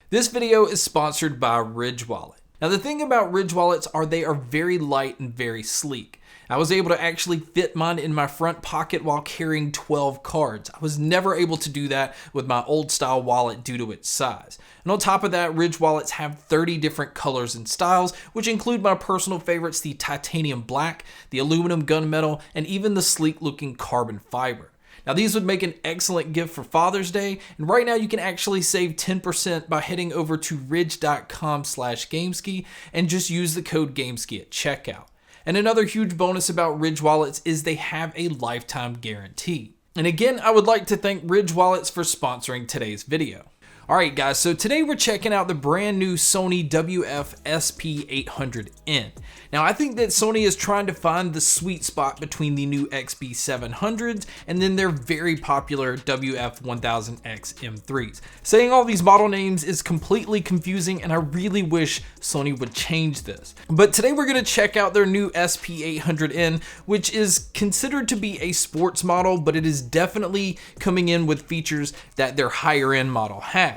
This video is sponsored by Ridge Wallet. Now the thing about Ridge Wallets are they are very light and very sleek. I was able to actually fit mine in my front pocket while carrying 12 cards. I was never able to do that with my old style wallet due to its size. And on top of that, Ridge Wallets have 30 different colors and styles, which include my personal favorites, the titanium black, the aluminum gunmetal, and even the sleek looking carbon fiber. Now these would make an excellent gift for Father's Day, and right now you can actually save 10% by heading over to ridge.com/gameski and just use the code GameSki at checkout. And another huge bonus about Ridge Wallets is they have a lifetime guarantee. And again, I would like to thank Ridge Wallets for sponsoring today's video. Alright guys, so today we're checking out the brand new Sony WF-SP800N. Now I think that Sony is trying to find the sweet spot between the new XB700s and then their very popular WF-1000X M3s. Saying all these model names is completely confusing and I really wish Sony would change this. But today we're going to check out their new SP800N, which is considered to be a sports model, but it is definitely coming in with features that their higher end model has.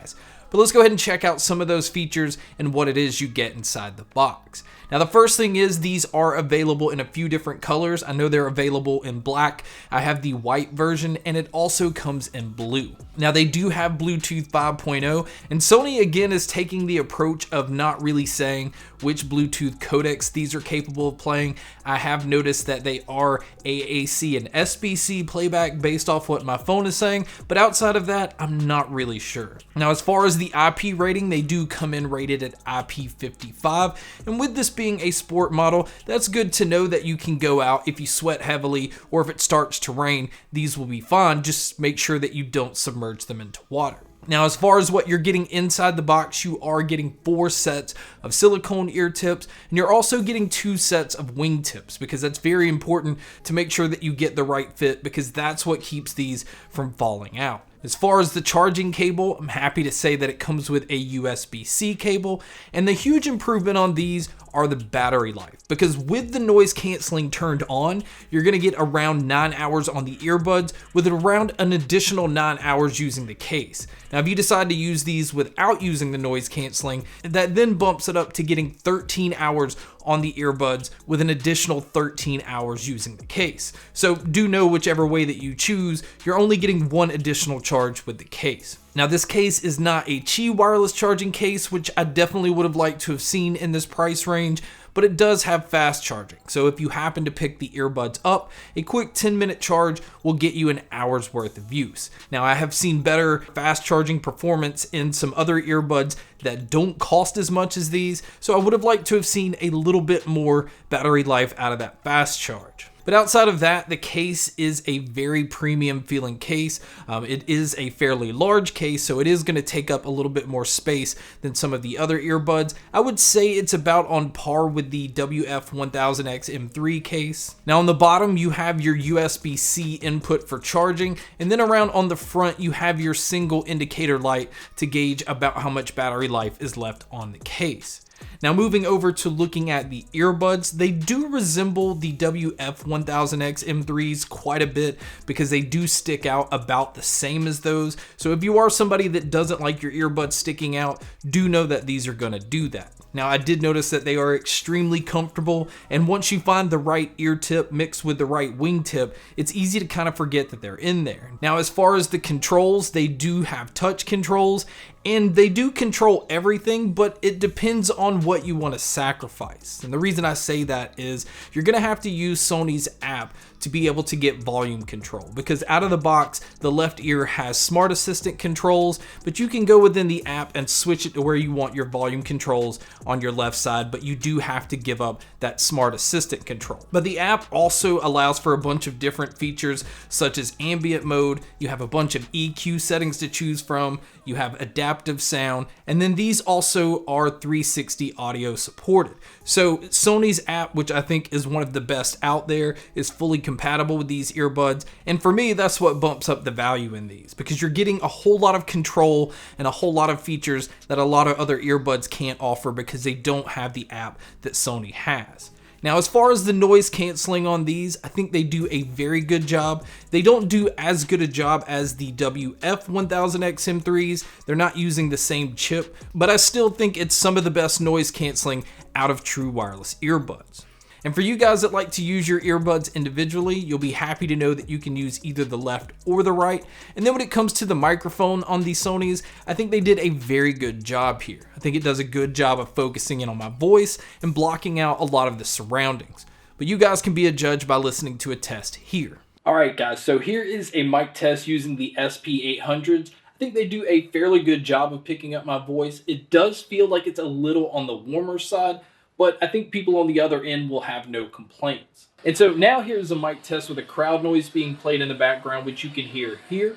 But let's go ahead and check out some of those features and what it is you get inside the box. Now the first thing is these are available in a few different colors. I know they're available in black. I have the white version and it also comes in blue. Now they do have Bluetooth 5.0 and Sony again is taking the approach of not really saying which Bluetooth codecs these are capable of playing. I have noticed that they are AAC and SBC playback based off what my phone is saying, but outside of that, I'm not really sure. Now as far as the IP rating, they do come in rated at IP55, and with this being a sport model, that's good to know that you can go out if you sweat heavily or if it starts to rain, these will be fine. Just make sure that you don't submerge them into water. Now, as far as what you're getting inside the box, you are getting 4 sets of silicone ear tips, and you're also getting 2 sets of wing tips because that's very important to make sure that you get the right fit because that's what keeps these from falling out. As far as the charging cable, I'm happy to say that it comes with a USB-C cable, and the huge improvement on these are the battery life, because with the noise canceling turned on, you're going to get around 9 hours on the earbuds with around an additional 9 hours using the case. Now if you decide to use these without using the noise canceling, that then bumps it up to getting 13 hours on the earbuds with an additional 13 hours using the case. So do know whichever way that you choose, you're only getting 1 additional charge with the case. Now this case is not a Qi wireless charging case, which I definitely would have liked to have seen in this price range, but it does have fast charging. So if you happen to pick the earbuds up, a quick 10-minute charge will get you an hour's worth of use. Now I have seen better fast charging performance in some other earbuds that don't cost as much as these, so I would have liked to have seen a little bit more battery life out of that fast charge. But outside of that, the case is a very premium feeling case. It is a fairly large case, so it is going to take up a little bit more space than some of the other earbuds. I would say it's about on par with the WF-1000X M3 case. Now on the bottom, you have your USB-C input for charging, and then around on the front, you have your single indicator light to gauge about how much battery life is left on the case. Now moving over to looking at the earbuds, they do resemble the WF-1000X M3s quite a bit because they do stick out about the same as those. So if you are somebody that doesn't like your earbuds sticking out, do know that these are going to do that. Now I did notice that they are extremely comfortable, and once you find the right ear tip mixed with the right wing tip, it's easy to kind of forget that they're in there. Now as far as the controls, they do have touch controls, and they do control everything, but it depends on what you want to sacrifice. And the reason I say that is you're going to have to use Sony's app to be able to get volume control, because out of the box, the left ear has Smart Assistant controls, but you can go within the app and switch it to where you want your volume controls on your left side, but you do have to give up that Smart Assistant control. But the app also allows for a bunch of different features such as ambient mode. You have a bunch of EQ settings to choose from. You have adaptive sound, and then these also are 360 audio supported. So Sony's app, which I think is one of the best out there, is fully compatible with these earbuds, and for me that's what bumps up the value in these, because you're getting a whole lot of control and a whole lot of features that a lot of other earbuds can't offer because they don't have the app that Sony has. Now, as far as the noise canceling on these, I think they do a very good job. They don't do as good a job as the WF-1000X M3s. They're not using the same chip, but I still think it's some of the best noise canceling out of true wireless earbuds. And for you guys that like to use your earbuds individually, you'll be happy to know that you can use either the left or the right. And then when it comes to the microphone on these Sonys, I think they did a very good job here. I think it does a good job of focusing in on my voice and blocking out a lot of the surroundings. But you guys can be a judge by listening to a test here. Alright guys, so here is a mic test using the SP800s. I think they do a fairly good job of picking up my voice. It does feel like it's a little on the warmer side, but I think people on the other end will have no complaints. And so now here's a mic test with a crowd noise being played in the background, which you can hear here.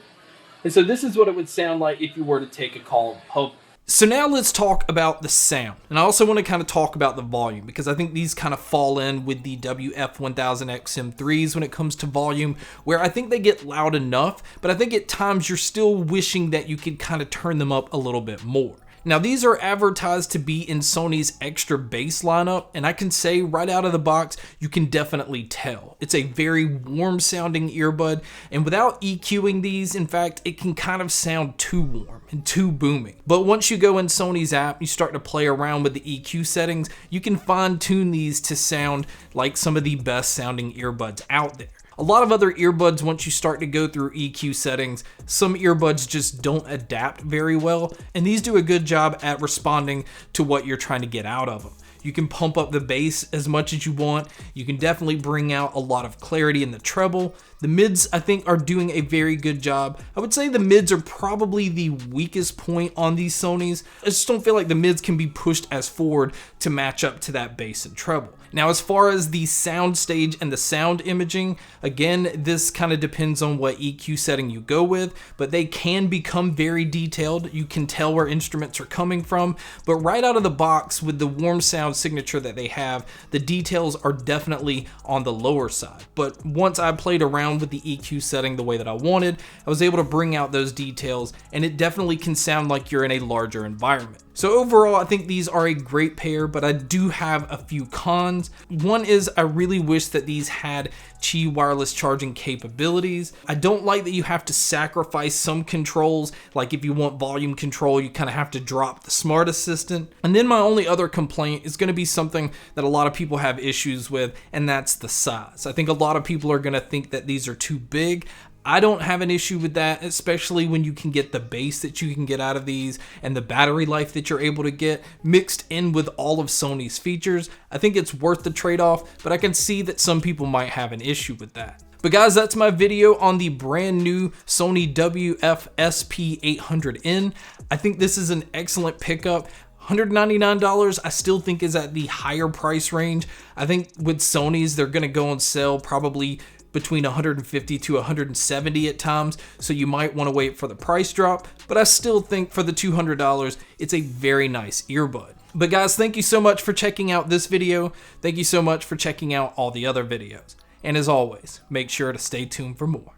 And so this is what it would sound like if you were to take a call in public. So now let's talk about the sound. And I also want to kind of talk about the volume, because I think these kind of fall in with the WF-1000X M3s when it comes to volume, where I think they get loud enough, but I think at times you're still wishing that you could kind of turn them up a little bit more. Now these are advertised to be in Sony's extra bass lineup, and I can say right out of the box, you can definitely tell. It's a very warm sounding earbud, and without EQing these, in fact, it can kind of sound too warm and too booming. But once you go in Sony's app, you start to play around with the EQ settings, you can fine tune these to sound like some of the best sounding earbuds out there. A lot of other earbuds, once you start to go through EQ settings, some earbuds just don't adapt very well, and these do a good job at responding to what you're trying to get out of them. You can pump up the bass as much as you want. You can definitely bring out a lot of clarity in the treble. The mids, I think, are doing a very good job. I would say the mids are probably the weakest point on these Sonys. I just don't feel like the mids can be pushed as forward to match up to that bass and treble. Now, as far as the sound stage and the sound imaging, again, this kind of depends on what EQ setting you go with, but they can become very detailed. You can tell where instruments are coming from, but right out of the box with the warm sound signature that they have, the details are definitely on the lower side. But once I played around with the EQ setting the way that I wanted, I was able to bring out those details, and it definitely can sound like you're in a larger environment. So overall, I think these are a great pair, but I do have a few cons. One is I really wish that these had Qi wireless charging capabilities. I don't like that you have to sacrifice some controls, like if you want volume control, you kind of have to drop the Smart Assistant. And then my only other complaint is going to be something that a lot of people have issues with, and that's the size. I think a lot of people are going to think that these are too big. I don't have an issue with that, especially when you can get the bass that you can get out of these and the battery life that you're able to get mixed in with all of Sony's features. I think it's worth the trade-off, but I can see that some people might have an issue with that. But guys, that's my video on the brand new Sony WF-SP800N. I think this is an excellent pickup. $199 I still think is at the higher price range. I think with Sony's, they're gonna go on sale probably between 150 to 170 at times, so you might want to wait for the price drop, but I still think for the $200, it's a very nice earbud. But guys, thank you so much for checking out this video. Thank you so much for checking out all the other videos. And as always, make sure to stay tuned for more.